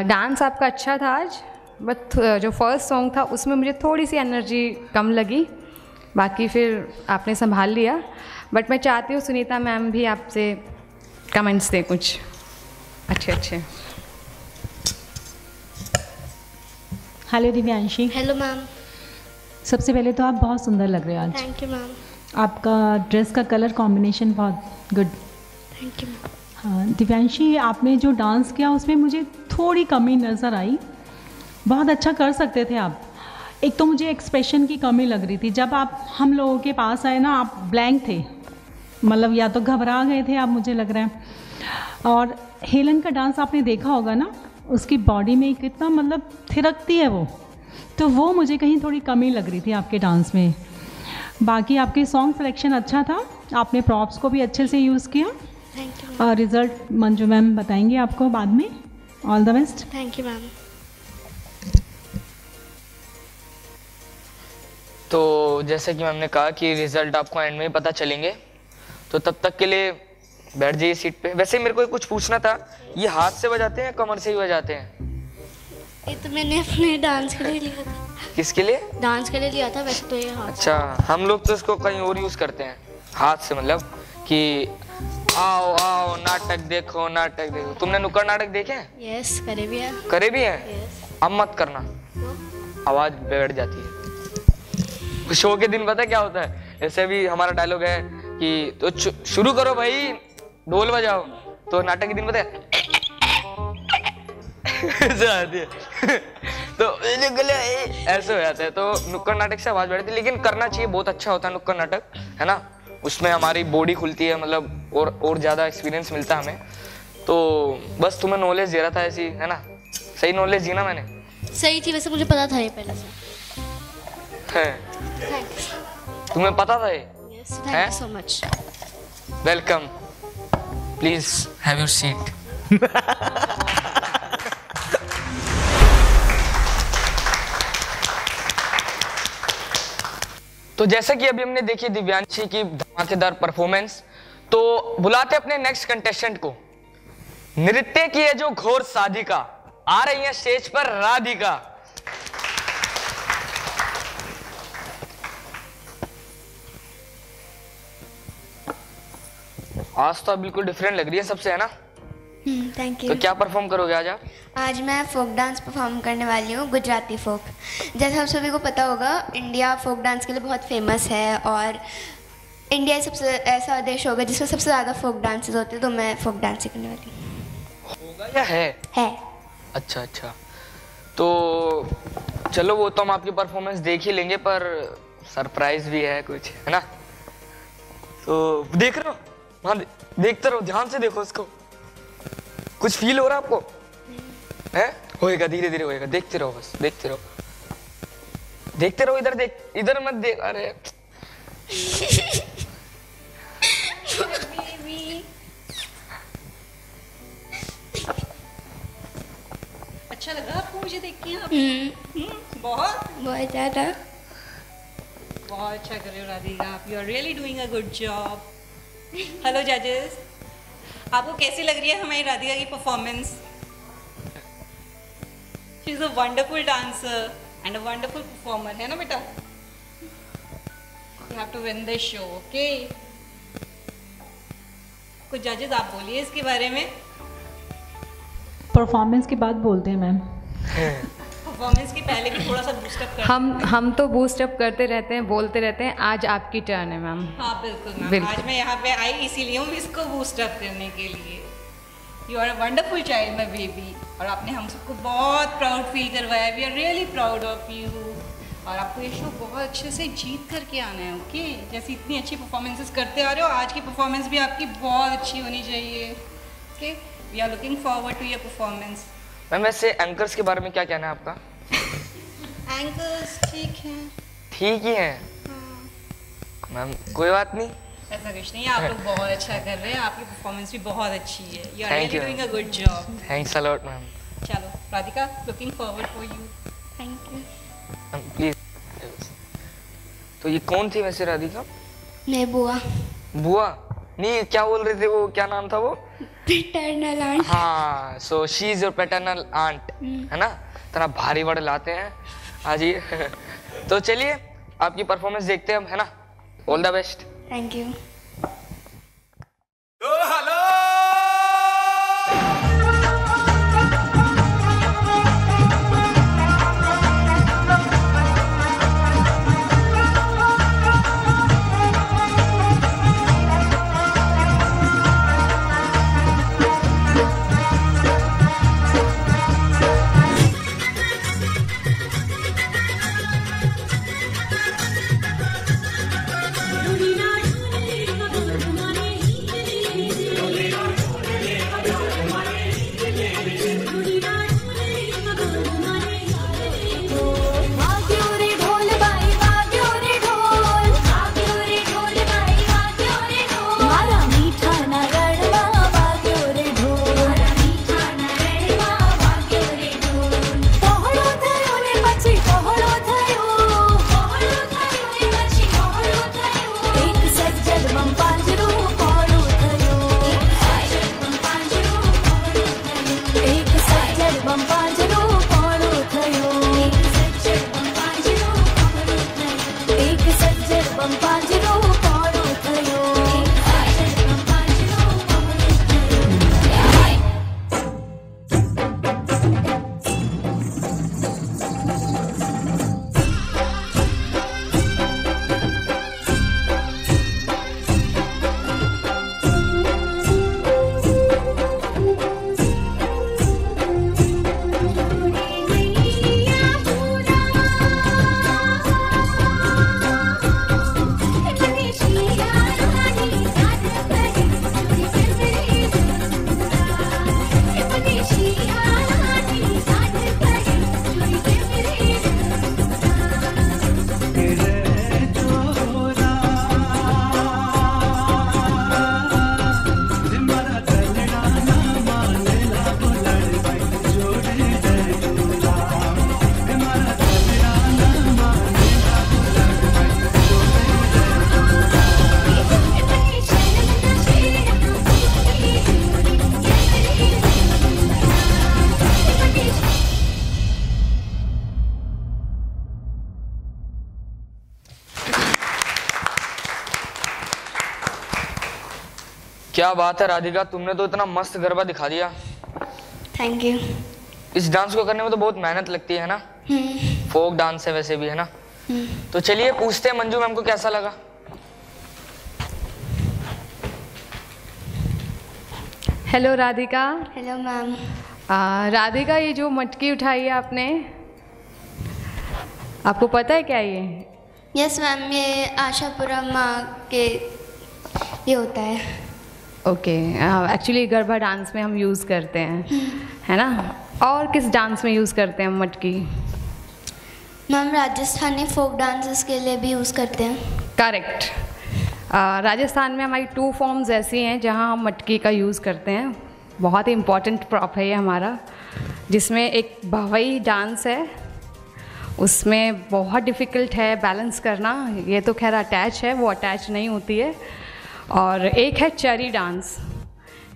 S5: dance आपका अच्छा था आज, बट जो फर्स्ट सॉन्ग था उसमें मुझे थोड़ी सी एनर्जी कम लगी, बाकी फिर आपने संभाल लिया। बट मैं चाहती हूँ सुनीता मैम भी आपसे कमेंट्स दें कुछ अच्छे।
S13: हेलो दिव्यांशी।
S17: Hello ma'am.
S13: सबसे पहले तो आप बहुत सुंदर लग रहे हो आज।
S17: Thank you ma'am.
S13: आपका ड्रेस का कलर कॉम्बिनेशन बहुत गुड।
S17: Thank you ma'am.
S13: हाँ दिव्यांशी, आपने जो डांस किया उसमें मुझे थोड़ी कमी नज़र आई। बहुत अच्छा कर सकते थे आप। एक तो मुझे एक्सप्रेशन की कमी लग रही थी, जब आप हम लोगों के पास आए ना आप ब्लैंक थे, मतलब या तो घबरा गए थे आप, मुझे लग रहा है। और हेलन का डांस आपने देखा होगा ना, उसकी बॉडी में कितना मतलब थिरकती है वो, तो वो मुझे कहीं थोड़ी कमी लग रही थी आपके डांस में। बाकी आपके सॉन्ग सिलेक्शन अच्छा था, आपने प्रॉप्स को भी अच्छे से यूज़ किया।
S17: Thank you.
S13: और रिज़ल्ट मंजू मैम बताएंगे आपको बाद में। All the best.
S17: Thank you ma'am.
S1: तो जैसे कि मैम ने कहा कि रिजल्ट आपको एंड में ही पता चलेंगे, तो तब तक के लिए बैठ जाइए सीट पे। वैसे मेरे को कुछ पूछना था, ये हाथ से बजाते हैं कमर से ही बजाते हैं?
S17: ये तो मैंने अपने डांस के लिए लिया था।
S1: किसके लिए?
S17: डांस के लिए लिया था, वैसे तो ये हाथ।
S1: अच्छा, हम लोग तो इसको कहीं और यूज करते हैं, हाथ से, मतलब कि आओ आओ नाटक देखो नाटक देखो। तुमने नुक्कड़ नाटक देखे हैं?
S17: यस, करे भी है।
S1: करे भी हैं?
S17: यस।
S1: अब मत करना, आवाज बिगड़ जाती है। शो के दिन पता है क्या होता है, ऐसे भी हमारा डायलॉग है कि तो शुरू करो भाई, ढोल बजाओ, तो नाटक के दिन पता है तो ऐसे हो जाता है। तो नुक्कड़ नाटक से आवाज बढ़ती है, लेकिन करना चाहिए, बहुत अच्छा होता है नुक्कड़ नाटक, है ना। उसमें हमारी बॉडी खुलती है, मतलब और ज्यादा एक्सपीरियंस मिलता है हमें। तो बस तुम्हें नॉलेज दे रहा था ऐसी, है ना। सही नॉलेज दी ना मैंने?
S17: सही थी, वैसे मुझे पता था ये पहले से।
S1: तुम्हें पता था ये?
S17: Yes, thank you so much.
S1: Welcome, please have your seat. तो जैसा कि अभी हमने देखी दिव्यांशी की धमाकेदार परफॉर्मेंस, तो बुलाते अपने नेक्स्ट कंटेस्टेंट को। नृत्य की है जो घोर साधिका, आ रही है स्टेज पर राधिका। आज तो आप बिल्कुल डिफरेंट लग रही है सबसे, है ना।
S17: Thank you.
S1: तो क्या परफॉर्म करोगे आज आप?
S17: आज मैं फोक डांस परफॉर्म करने वाली हूँ, गुजराती फोक। जैसा आप सभी को पता होगा, इंडिया फोक डांस के लिए बहुत फेमस है और इंडिया सबसे ऐसा देश होगा जिसमें सबसे ज़्यादा फोक डांसेस होते हैं, तो मैं फोक डांस करने वाली हूँ।
S1: होगा या है? अच्छा अच्छा, तो चलो वो तो हम आपकी परफॉर्मेंस देख ही लेंगे, पर सरप्राइज भी है कुछ, है ना। तो देख रहे हो वहाँ, देखते रहो, ध्यान से देखो उसको। कुछ फील हो रहा है आपको? है? होएगा, धीरे धीरे होएगा, देखते रहो, बस देखते रहो, देखते रहो। इधर देख, इधर मत देख। अरे
S3: अच्छा लगा आपको मुझे देख के? बहुत
S17: ज़्यादा।
S3: बहुत अच्छा कर रहे हो राधिका आप, you are really doing a good job. Hello जजेस, आपको कैसी लग रही है हमारी राधिका की performance? She is a wonderful dancer and a wonderful performer, है ना बेटा? You have to win this show, okay? कुछ जजेस आप बोलिए इसके बारे में।
S13: परफॉर्मेंस के बाद बोलते हैं मैम।
S3: परफॉर्मेंस के पहले भी थोड़ा सा बूस्टअप करते हैं।
S5: हम तो बूस्टअप करते रहते हैं, बोलते रहते हैं। आज आपकी टर्न है मैम।
S3: हाँ बिल्कुल मैम, आज मैं यहाँ पे आई इसीलिए हूँ इसको बूस्टअप करने के लिए। You are a wonderful child my baby, और आपने हम सबको बहुत प्राउड फील करवाया। We are really proud of you, और आपको ये शो बहुत अच्छे से जीत करके आना है, ओके? जैसे इतनी अच्छी परफॉर्मेंसेस करते आ रहे हो, आज की परफॉर्मेंस भी आपकी बहुत अच्छी होनी चाहिए, okay? We are looking forward to your performance.
S1: Ma'am वैसे एंकर्स के बारे में क्या कहना है आपका?
S3: एंकर्स ठीक हैं।
S1: ठीक ही हैं? मैम कोई बात नहीं,
S3: ऐसा कुछ नहीं है, आप लोग बहुत अच्छा कर रहे हैं, आपकी परफॉर्मेंस भी बहुत अच्छी है। You are
S1: Thank
S3: really
S1: you,
S3: doing a good job.
S1: Thanks a lot ma'am.
S3: चलो Radhika, looking forward for you.
S17: Thank you.
S1: Please. तो ये कौन थी वैसे राधिका?
S17: मैं बुआ।
S1: बुआ? नहीं, क्या बोल रहे थे वो, क्या नाम था वो?
S17: Paternal aunt.
S1: हाँ, so she is your paternal aunt, है ना। इतना भारी वर्ड लाते हैं आज ये। तो चलिए आपकी परफॉर्मेंस देखते हैं हम, है ना। All the best.
S17: Thank you.
S6: ढूंढी ना ढूंढी
S1: क्या बात है राधिका, तुमने तो इतना मस्त गरबा दिखा दिया।
S17: Thank you.
S1: इस डांस को करने में तो बहुत मेहनत लगती है ना। फोक डांस है वैसे भी, है ना। तो चलिए पूछते हैं मंजू मैम को कैसा लगा।
S5: Hello Radhika.
S17: Hello ma'am.
S5: Radhika, ये जो मटकी उठाई है आपने, आपको पता है क्या ये?
S17: यस मैम, ये आशापुरा माँ के ये होता है।
S5: ओके, एक्चुअली गरबा डांस में हम यूज़ करते हैं, है ना। और किस डांस में यूज़ करते हैं हम मटकी?
S17: मैम राजस्थानी फोक डांसेस के लिए भी यूज़ करते हैं।
S5: करेक्ट। राजस्थान में हमारी 2 फॉर्म्स ऐसी हैं जहां हम मटकी का यूज़ करते हैं। बहुत ही इम्पॉर्टेंट प्रॉप है ये हमारा, जिसमें एक भवई डांस है, उसमें बहुत डिफ़िकल्ट है बैलेंस करना। ये तो खैर अटैच है, वो अटैच नहीं होती है। और एक है चरी डांस,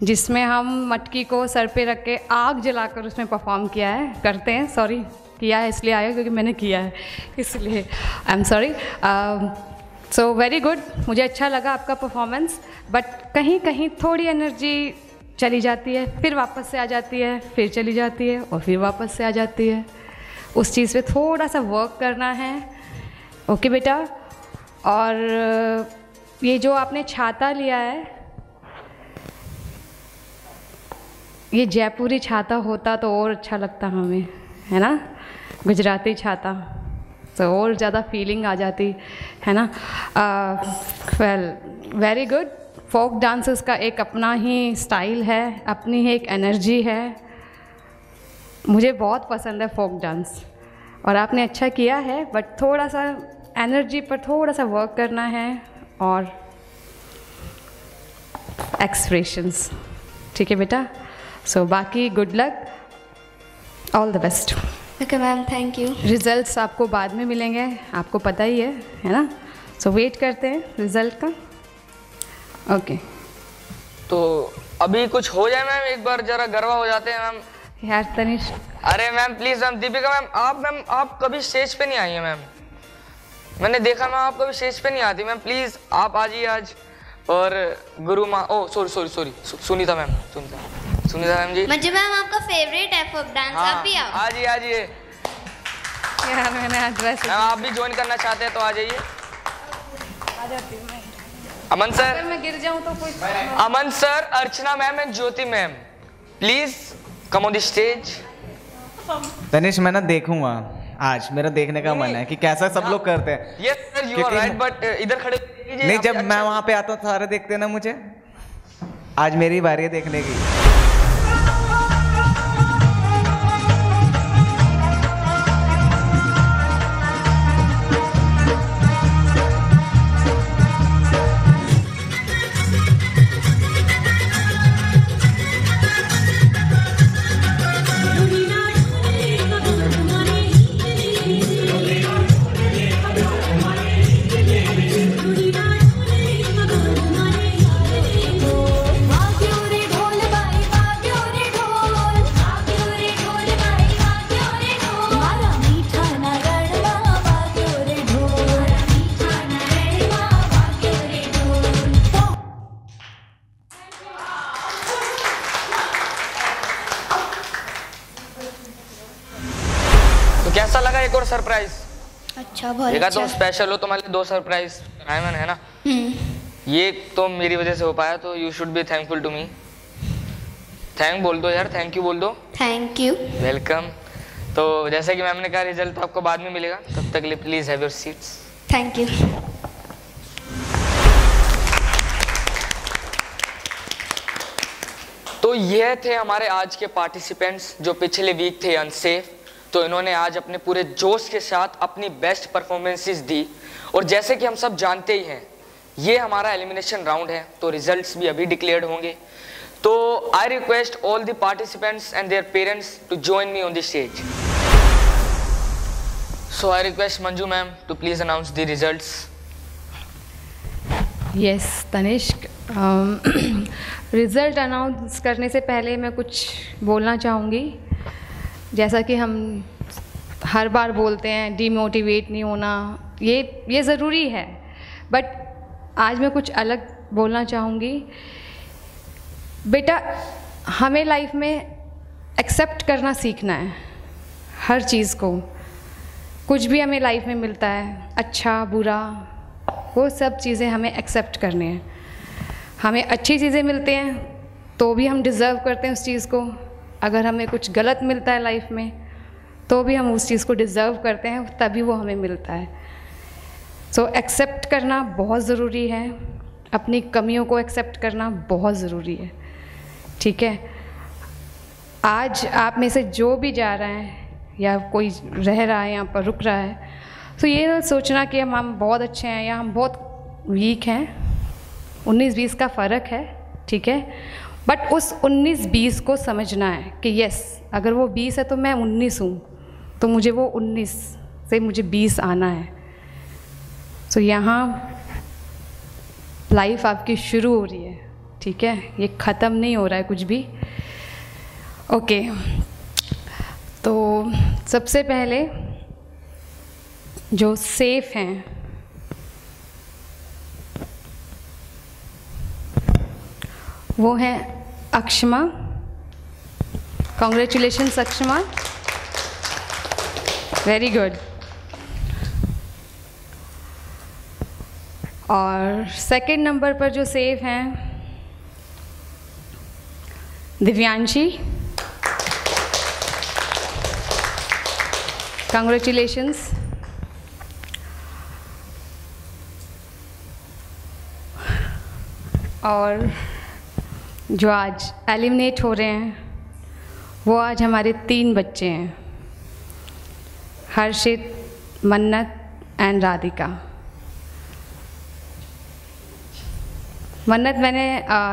S5: जिसमें हम मटकी को सर पे रख के आग जलाकर उसमें परफॉर्म करते हैं। सॉरी, किया है इसलिए आया क्योंकि मैंने किया है, इसलिए I am sorry. So very good, मुझे अच्छा लगा आपका परफॉर्मेंस। बट कहीं कहीं थोड़ी एनर्जी चली जाती है, फिर वापस से आ जाती है, फिर चली जाती है और फिर वापस से आ जाती है। उस चीज़ पे थोड़ा सा वर्क करना है। ओके बेटा। और ये जो आपने छाता लिया है, ये जयपुरी छाता होता तो और अच्छा लगता हमें, है ना। गुजराती छाता तो और ज़्यादा फीलिंग आ जाती, है ना। Well, very good. Folk dances का एक अपना ही स्टाइल है, अपनी ही एक एनर्जी है। मुझे बहुत पसंद है फोक डांस, और आपने अच्छा किया है। बट थोड़ा सा एनर्जी पर थोड़ा सा वर्क करना है, और एक्सप्रेशंस। ठीक है बेटा। सो बाकी good luck, all the best.
S17: Okay ma'am, thank you.
S5: Results आपको बाद में मिलेंगे, आपको पता ही है ना। सो वेट करते हैं रिजल्ट का। ओके।
S1: तो अभी कुछ हो जाए मैम, एक बार जरा गरबा हो जाते हैं मैम।
S5: यार तनिष।
S1: अरे ma'am please ma'am. Deepika ma'am, आप कभी स्टेज पे नहीं आई हैं मैम। मैंने देखा मैम, आप कभी स्टेज पे नहीं आती मैम। प्लीज आप आ जाइए आज। और गुरु माँ, ओ सॉरी सुनीता मैम जी।
S17: मंजू मैम आपका फेवरेट है फोक डांस। आप भी आओ।
S1: आ जाइए।
S5: यार मैंने एड्रेस।
S1: मैम आप भी ज्वाइन करना चाहते हैं तो आ जाइए।
S5: आ जाती हूँ मैं।
S1: अमन सर।
S5: अगर मैं गिर जाऊँ तो कोई।
S1: Aman sir, Archana ma'am and Jyoti ma'am, please come on the stage.
S16: Tanish, मैं ना देखूंगा आज, मेरा देखने का मन है कि कैसा सब लोग करते हैं।
S1: Yes sir, you are right. But इधर खड़े
S16: नहीं, जब मैं वहां पे आता हूँ सारे देखते हैं ना मुझे। आज मेरी बारी है देखने की।
S1: कैसा लगा एक और सरप्राइज?
S17: अच्छा, बहुत
S1: देखा
S17: अच्छा।
S1: तुम स्पेशल हो, तुम्हारे लिए 2 सरप्राइज कराए मैंने, है ना। ये तो मेरी वजह से हो पाया, तो you should be thankful to me. Thank बोल दो यार, थैंक यू बोल दो।
S17: Thank you.
S1: वेलकम। तो जैसे कि मैम ने कहा, रिजल्ट आपको बाद में मिलेगा, तब तक लिए please have your seats.
S17: Thank you.
S1: तो ये थे हमारे आज के पार्टिसिपेंट्स जो पिछले वीक थे अनसेफ। तो इन्होंने आज अपने पूरे जोश के साथ अपनी बेस्ट परफॉर्मेंसेस दी। और जैसे कि हम सब जानते ही हैं, ये हमारा एलिमिनेशन राउंड है, तो रिजल्ट्स भी अभी डिक्लेयर्ड होंगे। तो I request all the participants and their parents to join me on the stage. So I request Manju ma'am to please announce the results.
S5: Yes Tanishk, result announce करने से पहले मैं कुछ बोलना चाहूँगी। जैसा कि हम हर बार बोलते हैं, डिमोटिवेट नहीं होना, ये ज़रूरी है। बट आज मैं कुछ अलग बोलना चाहूँगी बेटा हमें लाइफ में एक्सेप्ट करना सीखना है, हर चीज़ को। कुछ भी हमें लाइफ में मिलता है, अच्छा बुरा, वो सब चीज़ें हमें एक्सेप्ट करनी है। हमें अच्छी चीज़ें मिलती हैं तो भी हम डिज़र्व करते हैं उस चीज़ को। अगर हमें कुछ गलत मिलता है लाइफ में तो भी हम उस चीज़ को डिज़र्व करते हैं, तभी वो हमें मिलता है। सो एक्सेप्ट करना बहुत ज़रूरी है, अपनी कमियों को एक्सेप्ट करना बहुत ज़रूरी है, ठीक है। आज आप में से जो भी जा रहा है या कोई रह रहा है यहाँ पर, रुक रहा है, तो ये ना सोचना कि हम बहुत अच्छे हैं या हम बहुत वीक हैं। 19-20 का फ़र्क है, ठीक है, बट उस 19-20 को समझना है कि यस, अगर वो 20 है तो मैं 19 हूँ, तो मुझे वो 19 से मुझे 20 आना है। तो यहाँ लाइफ आपकी शुरू हो रही है, ठीक है, ये ख़त्म नहीं हो रहा है कुछ भी। ओके, तो सबसे पहले जो सेफ हैं वो हैं Akshama. Congratulations Akshama, very good. और सेकंड नंबर पर जो सेफ हैं दिव्यांशी, कॉन्ग्रेचुलेशंस। और जो आज एलिमिनेट हो रहे हैं वो आज हमारे 3 बच्चे हैं, हर्षित, मन्नत एंड राधिका। मन्नत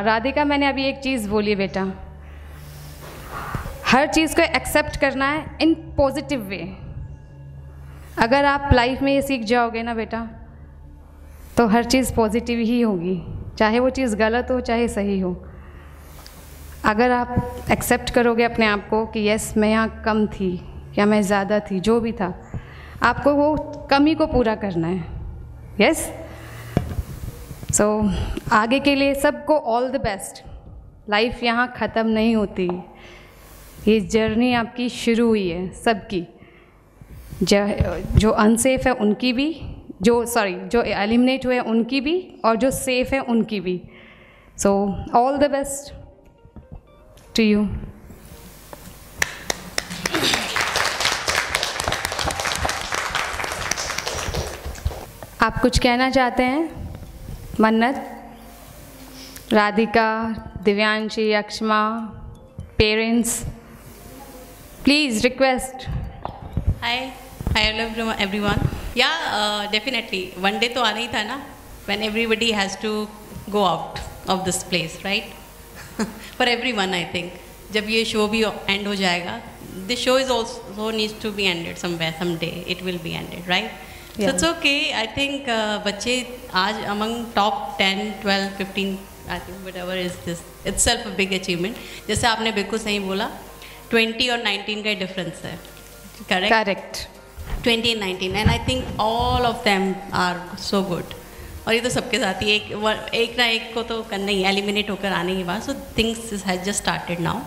S5: राधिका मैंने अभी एक चीज़ बोली है बेटा, हर चीज़ को एक्सेप्ट करना है इन पॉजिटिव वे। अगर आप लाइफ में ये सीख जाओगे ना बेटा, तो हर चीज़ पॉजिटिव ही होगी, चाहे वो चीज़ गलत हो चाहे सही हो। अगर आप एक्सेप्ट करोगे अपने आप को कि यस मैं यहाँ कम थी या मैं ज़्यादा थी, जो भी था, आपको वो कमी को पूरा करना है। यस, सो आगे के लिए सबको ऑल द बेस्ट। लाइफ यहाँ ख़त्म नहीं होती, ये जर्नी आपकी शुरू हुई है सबकी। जो अनसेफ है उनकी भी, जो एलिमिनेट हुए उनकी भी, और जो सेफ है उनकी भी। So all the best to you. आप कुछ कहना चाहते हैं? Mannat, Radhika, Divyanshi, Akshama, parents, please request.
S20: Hi, hello everyone. Yeah, definitely. One day तो आना ही था ना, when everybody has to go out of this place, right? For everyone, I think. जब ये show भी end हो जाएगा, the show is also needs to be ended somewhere, someday. It will be ended, right? Yeah. So it's okay. I think बच्चे आज among top 10, 12, 15, I think whatever is this, itself a big achievement. जैसे आपने बिल्कुल सही बोला, 20 और 19 का difference है. Correct. 20 and 19, and I think all of them are so good. और ये तो सबके साथ ही एक ना एक को तो करना ही, एलिमिनेट होकर आने के बाद। So things has just started now,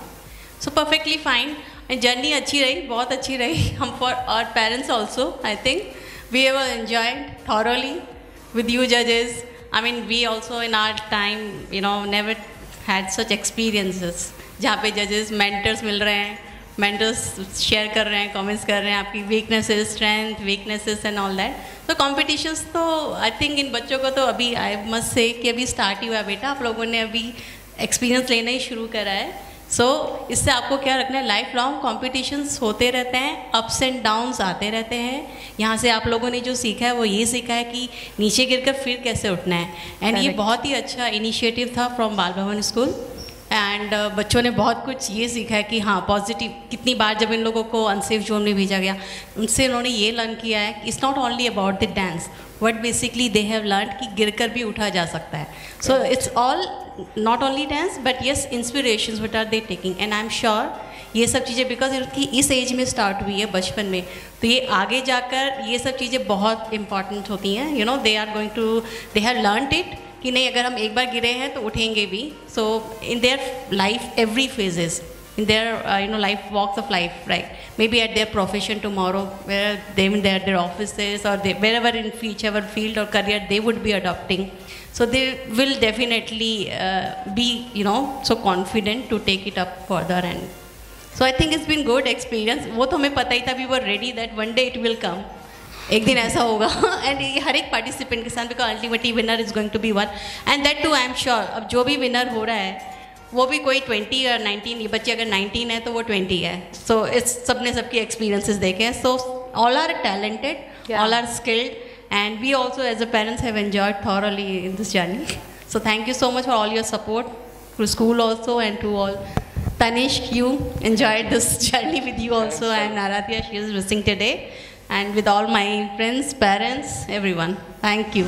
S20: so perfectly fine. Journey अच्छी रही, बहुत अच्छी रही। हम for our parents also, I think we have enjoyed thoroughly with you जजेस। I mean we also in our time never had such experiences जहाँ पे जजेस मेंटर्स मिल रहे हैं, मेंटर्स शेयर कर रहे हैं, कमेंट्स कर रहे हैं आपकी weaknesses, strength, weaknesses and all that. तो कॉम्पिटिशन्स तो आई थिंक इन बच्चों को तो अभी आई मस्ट से कि अभी स्टार्ट ही हुआ बेटा, आप लोगों ने अभी एक्सपीरियंस लेना ही शुरू करा है। सो इससे आपको क्या रखना है, लाइफ लॉन्ग कॉम्पिटिशन्स होते रहते हैं, अप्स एंड डाउन्स आते रहते हैं। यहाँ से आप लोगों ने जो सीखा है वो ये सीखा है कि नीचे गिरकर फिर कैसे उठना है। एंड ये बहुत ही अच्छा इनिशिएटिव था फ्रॉम बाल भवन स्कूल। एंड बच्चों ने बहुत कुछ ये सीखा है कि हाँ पॉजिटिव, कितनी बार जब इन लोगों को अनसेफ जोन में भेजा गया, उनसे उन्होंने ये लर्न किया है कि it's not only about the dance, but basically they have learn कि गिरकर भी उठा जा सकता है। So it's all not only dance but yes inspirations what are they taking. And I am sure ये सब चीज़ें बिकॉज इनकी इस एज में स्टार्ट हुई है, बचपन में, तो ये आगे जाकर ये सब चीज़ें बहुत इंपॉर्टेंट होती हैं। They are going to, they have learned it कि नहीं अगर हम एक बार गिरे हैं तो उठेंगे भी. So in their life every phases, in their life walks of life, right? Maybe at their profession tomorrow, where they in their offices or wherever in whichever field or career they would be adopting. So they will definitely be so confident to take it up further. And so I think it's been good experience. वो तो हमें पता ही था, we were ready that one day it will come. एक दिन ऐसा होगा. And हर एक पार्टिसिपेंट के साथ, because ultimately winner is going to be one. And that too I am sure, अब जो भी winner हो रहा है वो भी कोई 20 और 19, ये बच्चे अगर 19 है तो वो 20 है. सो इस सब ने सबकी एक्सपीरियंसेस देखे हैं. So all are talented, all are skilled, and we also as a parents have enjoyed thoroughly in this journey. So thank you so much for all your support to school also and to all. Tanish, you enjoyed this journey with you also, and Aradhya, she is missing today, and with all my friends, parents, everyone. Thank you.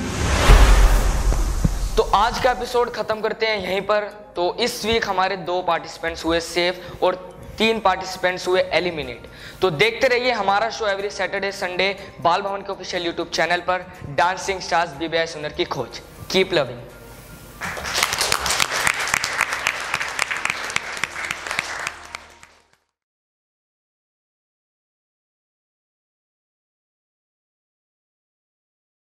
S1: तो आज का episode ख़त्म करते हैं यहीं पर. तो इस वीक हमारे 2 पार्टिसिपेंट्स हुए सेफ और 3 पार्टिसिपेंट्स हुए एलिमिनेट. तो देखते रहिए हमारा शो एवरी सैटरडे संडे बाल भवन के ऑफिशियल यूट्यूब चैनल पर, डांसिंग स्टार्स BBI सुंदर की खोज. Keep loving.